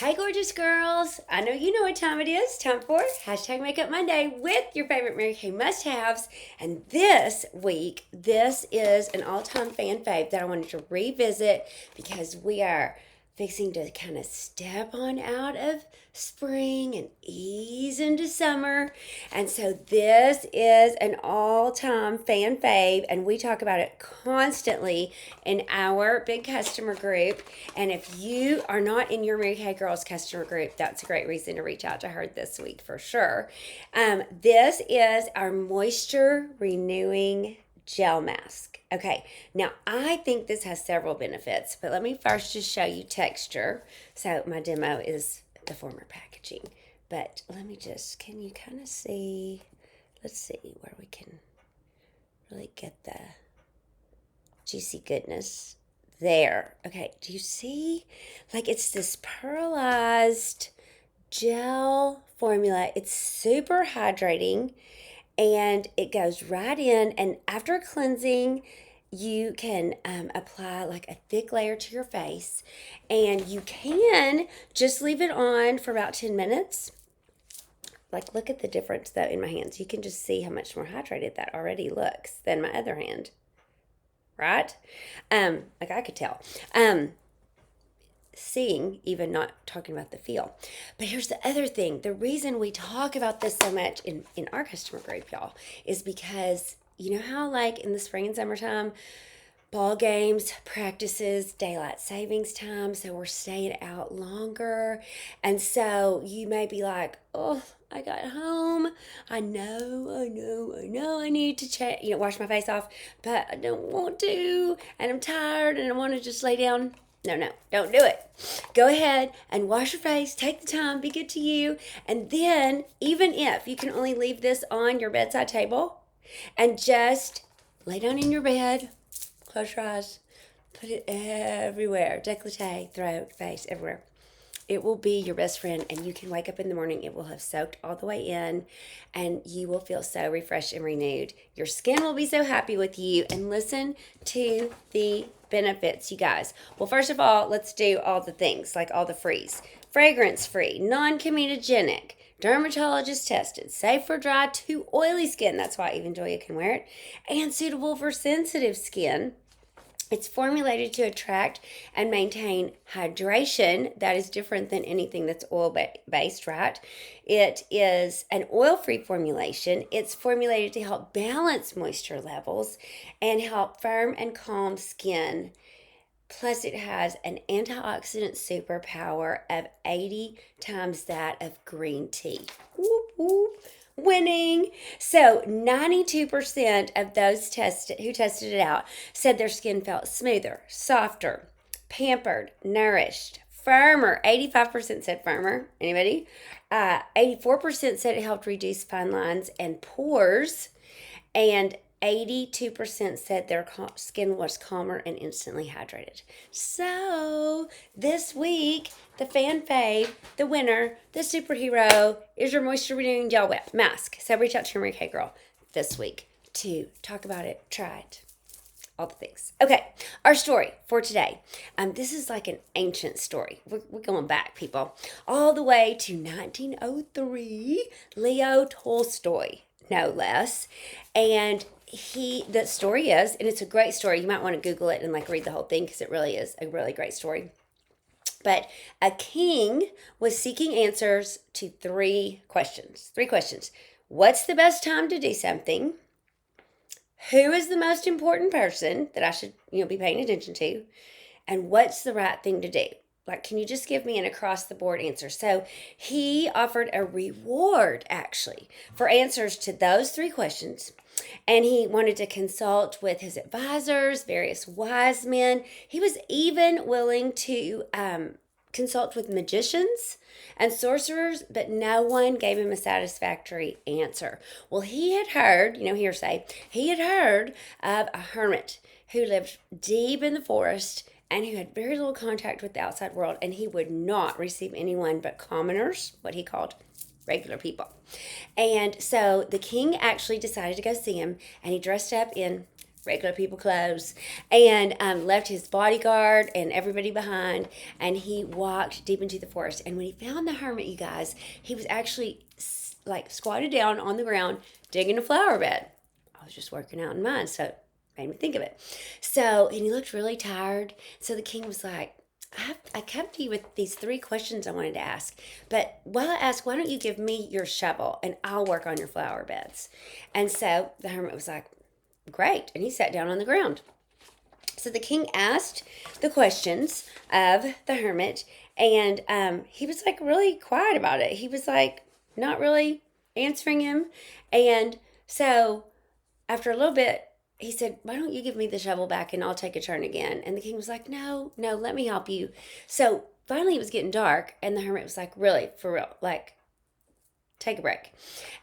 Hey, gorgeous girls. I know you know what time it is. Time for hashtag Makeup Monday with your favorite Mary Kay must-haves. And this week, this is an all-time fan fave that I wanted to revisit because we are fixing to kind of step on out of spring and ease into summer. And so this is an all-time fan fave, and we talk about it constantly in our big customer group. And if you are not in your Mary Kay Girls customer group, that's a great reason to reach out to her this week for sure. This is our moisture renewing gel mask. Okay, now I think this has several benefits, but let me first just show you texture. So my demo is the former packaging, but let me just, can you kind of see, let's see where we can really get the juicy goodness there. Okay, do you see? Like it's this pearlized gel formula. It's super hydrating and it goes right in. And after cleansing, you can apply like a thick layer to your face, and you can just leave it on for about 10 minutes. Like, look at the difference though in my hands. You can just see how much more hydrated that already looks than my other hand. Right? Like I could tell. Seeing, even not talking about the feel. But here's the other thing. The reason we talk about this so much in our customer group, y'all, is because you know how like in the spring and summertime, ball games, practices, daylight savings time, so we're staying out longer. And so you may be like, oh, I got home. I know I need to wash my face off, but I don't want to, and I'm tired and I want to just lay down. No, don't do it. Go ahead and wash your face, take the time, be good to you, and then even if you can only leave this on your bedside table and just lay down in your bed, close your eyes, put it everywhere, décolleté, throat, face, everywhere. It will be your best friend, and you can wake up in the morning, it will have soaked all the way in, and you will feel so refreshed and renewed. Your skin will be so happy with you, and listen to the benefits, you guys. Well, first of all, let's do all the things, like all the frees. Fragrance-free, non-comedogenic, dermatologist tested, safe for dry to oily skin, that's why even Joya can wear it, and suitable for sensitive skin. It's formulated to attract and maintain hydration. That is different than anything that's oil-based, right? It is an oil-free formulation. It's formulated to help balance moisture levels and help firm and calm skin. Plus, it has an antioxidant superpower of 80 times that of green tea. Whoop, whoop. Winning. So 92% of those who tested it out said their skin felt smoother, softer, pampered, nourished, firmer. 85% said firmer. Anybody? 84% said it helped reduce fine lines and pores, and 82% said their skin was calmer and instantly hydrated. So this week, the fan fave, the winner, the superhero is your moisture renewing gel mask. So reach out to your Mary Kay girl this week to talk about it, try it, all the things. Okay, our story for today. This is like an ancient story. We're going back, people, all the way to 1903. Leo Tolstoy, no less, and the story is, and it's a great story. You might want to Google it and like read the whole thing because it really is a really great story. But a king was seeking answers to three questions. What's the best time to do something? Who is the most important person that I should, be paying attention to? And what's the right thing to do? Like, can you just give me an across-the-board answer? So he offered a reward, actually, for answers to those three questions. And he wanted to consult with his advisors, various wise men. He was even willing to consult with magicians and sorcerers, but no one gave him a satisfactory answer. Well, he had heard, hearsay, he had heard of a hermit who lived deep in the forest and who had very little contact with the outside world, and he would not receive anyone but commoners, what he called regular people. And so the king actually decided to go see him, and he dressed up in regular people clothes, and left his bodyguard and everybody behind, and he walked deep into the forest. And when he found the hermit, you guys, he was actually like squatted down on the ground digging a flower bed. I was just working out in mine, so it made me think of it. So, and he looked really tired. So the king was like, I come to you with these 3 questions I wanted to ask. But while I ask, why don't you give me your shovel and I'll work on your flower beds? And so the hermit was like, great. And he sat down on the ground. So the king asked the questions of the hermit, and he was like really quiet about it. He was like not really answering him. And so after a little bit, he said, why don't you give me the shovel back and I'll take a turn again? And the king was like, no, let me help you. So finally it was getting dark, and the hermit was like, really, for real, like, take a break.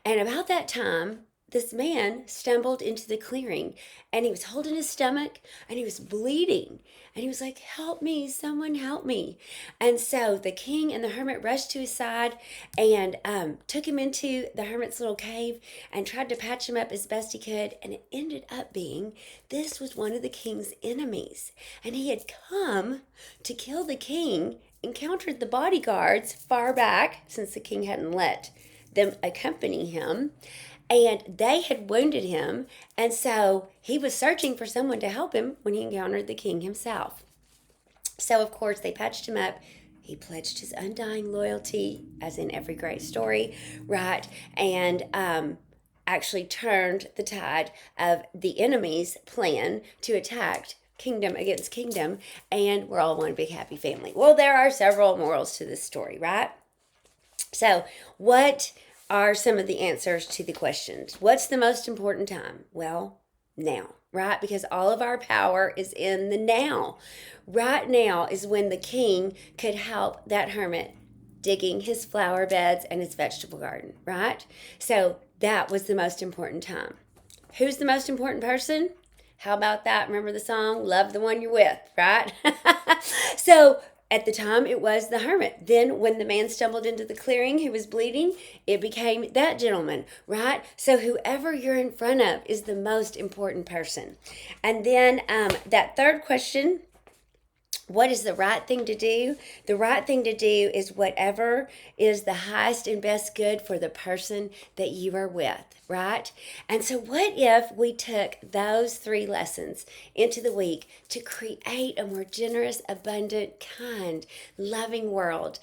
And about that time, this man stumbled into the clearing, and he was holding his stomach and he was bleeding. And he was like, help me, someone help me. And so the king and the hermit rushed to his side and took him into the hermit's little cave and tried to patch him up as best he could. And it ended up being this was one of the king's enemies. And he had come to kill the king, encountered the bodyguards far back since the king hadn't let them accompany him, and they had wounded him, and so he was searching for someone to help him when he encountered the king himself. So of course they patched him up. He pledged his undying loyalty, as in every great story, right? And actually turned the tide of the enemy's plan to attack kingdom against kingdom, and we're all one big happy family. Well, there are several morals to this story, right? So, what are some of the answers to the questions? What's the most important time? Well, now, right? Because all of our power is in the now. Right now is when the king could help that hermit digging his flower beds and his vegetable garden, right? So, that was the most important time. Who's the most important person? How about that? Remember the song, Love the One You're With, right? So, at the time, it was the hermit. Then, when the man stumbled into the clearing who was bleeding, it became that gentleman, right? So, whoever you're in front of is the most important person. And then, that third question, what is the right thing to do? The right thing to do is whatever is the highest and best good for the person that you are with, right? And so what if we took those 3 lessons into the week to create a more generous, abundant, kind, loving world,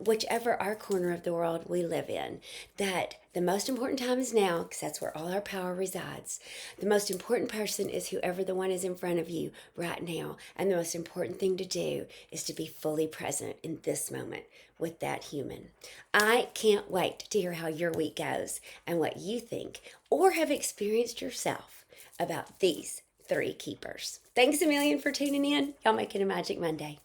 whichever our corner of the world we live in, that the most important time is now, because that's where all our power resides. The most important person is whoever the one is in front of you right now. And the most important thing to do is to be fully present in this moment with that human. I can't wait to hear how your week goes and what you think or have experienced yourself about these 3 keepers. Thanks a million for tuning in. Y'all make it a magic Monday.